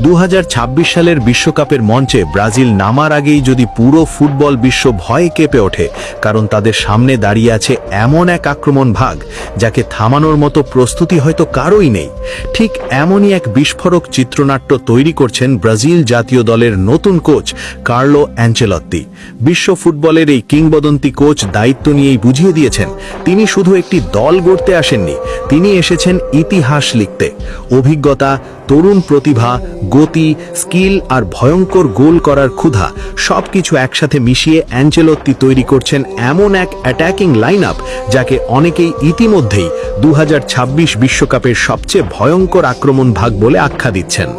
2026 সালের বিশ্বকাপের মঞ্চে ব্রাজিল নামার আগেই যদি পুরো ফুটবল বিশ্ব ভয়ে কেঁপে ওঠে, কারণ তাদের সামনে দাঁড়িয়ে আছে এমন এক আক্রমণ ভাগ যাকে থামানোর মতো প্রস্তুতি হয়তো কারোই নেই, ঠিক এমনই এক বিস্ফোরক চিত্রনাট্য তৈরি করছেন ব্রাজিল জাতীয় দলের নতুন কোচ কার্লো অ্যানচেলত্তি। বিশ্ব ফুটবলের এই কিংবদন্তি কোচ দায়িত্ব নিয়েই বুঝিয়ে দিয়েছেন তিনি শুধু একটি দল গড়তে আসেননি, তিনি এসেছেন ইতিহাস লিখতে। অভিজ্ঞতা, তরুণ প্রতিভা, গতি, স্কিল আর ভয়ঙ্কর গোল করার ক্ষুধা সবকিছু একসাথে মিশিয়ে অ্যানচেলত্তি তৈরি করছেন এমন এক অ্যাটাকিং লাইন আপ যাকে অনেকেই ইতিমধ্যেই 2026 বিশ্বকাপের সবচেয়ে ভয়ঙ্কর আক্রমণ ভাগ বলে আখ্যা দিচ্ছেন।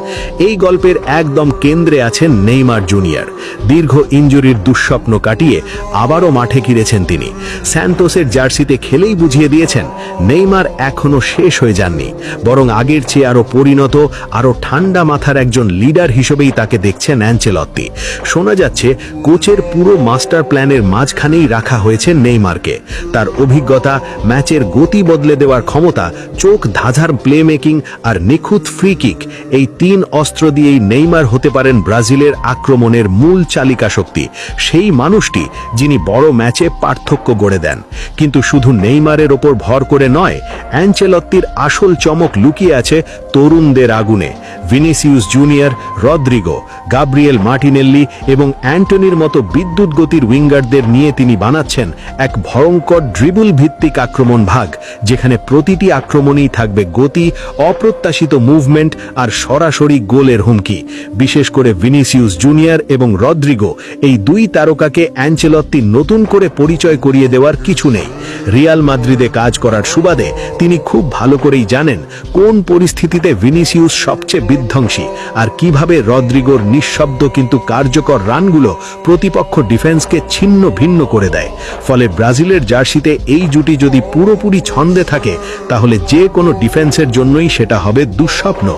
এই গল্পের একদম কেন্দ্রে আছেন নেইমার জুনিয়র। দীর্ঘ ইনজুরির দুঃস্বপ্ন কাটিয়ে আবারও মাঠে ফিরেছেন তিনি। স্যান্টোসের জার্সিতে খেলেই বুঝিয়ে দিয়েছেন নেইমার এখনো শেষ হয়ে যাননি, বরং আগের চেয়ে আরও পরিণত, আরও ঠান্ডা মাথার একজন লিডার হিসেবেই তাকে দেখছেন অ্যানচেলত্তি। শোনা যাচ্ছে কোচের পুরো মাস্টার প্ল্যানের মাঝখানেই রাখা হয়েছে নেইমারকে। তার অভিজ্ঞতা, ম্যাচের গতি বদলে দেওয়ার ক্ষমতা, চোখ ধাঁধার প্লে মেকিং আর নিখুঁত ফ্রি কিক, এই তিন অস্ত্র দিয়েই নেইমার হতে পারেন ব্রাজিলের আক্রমণের মূল চালিকা শক্তি, সেই মানুষটি যিনি বড় ম্যাচে পার্থক্য গড়ে দেন। কিন্তু শুধু নেইমারের ওপর ভর করে নয়, অ্যানচেলত্তির আসল চমক লুকিয়ে আছে তরুণদের আগুনে। Vinicius Junior, Rodrygo, Gabriel Martinelli এবং অ্যান্টনির মতো বিদ্যুৎ গতির উইঙ্গারদের নিয়ে তিনি বানাচ্ছেন এক ভয়ঙ্কর ড্রিবল ভিত্তিক আক্রমণ ভাগ, যেখানে প্রতিটি আক্রমণেই থাকবে গতি, অপ্রত্যাশিত মুভমেন্ট আর সরাসরি গোলের হুমকি। বিশেষ করে ভিনিসিয়াস জুনিয়র এবং রদ্রিগো, এই দুই তারকাকে অ্যানচেলত্তি নতুন করে পরিচয় করিয়ে দেওয়ার কিছু নেই। রিয়াল মাদ্রিদে কাজ করার সুবাদে তিনি খুব ভালো করেই জানেন কোন পরিস্থিতিতে ভিনিসিয়াস সবচেয়ে বিধ্বংসী আর কিভাবে রদ্রিগোর নিঃশব্দ কিন্তু কার্যকর রানগুলো প্রতিপক্ষ ডিফেন্সকে ছিন্ন ভিন্ন করে দেয়। ফলে ব্রাজিলের জার্সিতে এই জুটি যদি পুরোপুরি ছন্দে থাকে, তাহলে যে কোনো ডিফেন্সের জন্যই সেটা হবে দুঃস্বপ্ন।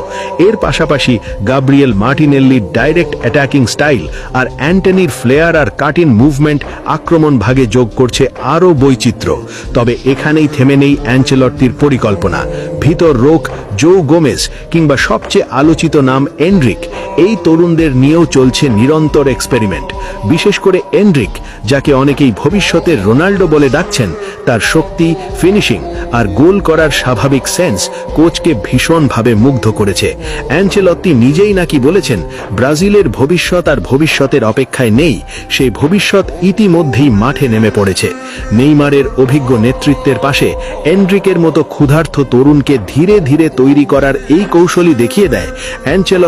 এর পাশাপাশি গাব্রিয়েল মার্টিনেল্লির ডাইরেক্ট অ্যাটাকিং স্টাইল আর অ্যান্টনির ফ্লেয়ার আর কাটিন মুভমেন্ট আক্রমণ ভাগে যোগ করছে আরও বৈচিত্র্য। তবে এখানেই থেমে নেই অ্যানচেলত্তির পরিকল্পনা। ভিতর রোক, জো গোমেজ কিংবা সবচেয়ে আলোচিত নাম এনরিক, এই তরুণদের নিয়েও চলছে নিরন্তর এক্সপেরিমেন্ট। বিশেষ করে এনরিক, যাকে অনেকেই ভবিষ্যতের রোনাল্ডো বলে ডাকছেন, তার শক্তি, ফিনিশিং আর গোল করার স্বাভাবিক সেন্স কোচকে ভীষণভাবে মুগ্ধ করেছে। অ্যানচেলত্তি নিজেই নাকি বলেছেন ব্রাজিলের ভবিষ্যৎ আর ভবিষ্যতের অপেক্ষায় নেই, সেই ভবিষ্যৎ ইতিমধ্যেই মাঠে নেমে পড়েছে। নেইমারের অভিজ্ঞ নেতৃত্বের পাশে এনরিকের মতো ক্ষুধার্ত তরুণকে ধীরে ধীরে তৈরি করার এই কৌশলই দেখিয়ে দেয় অ্যানচেলত্তি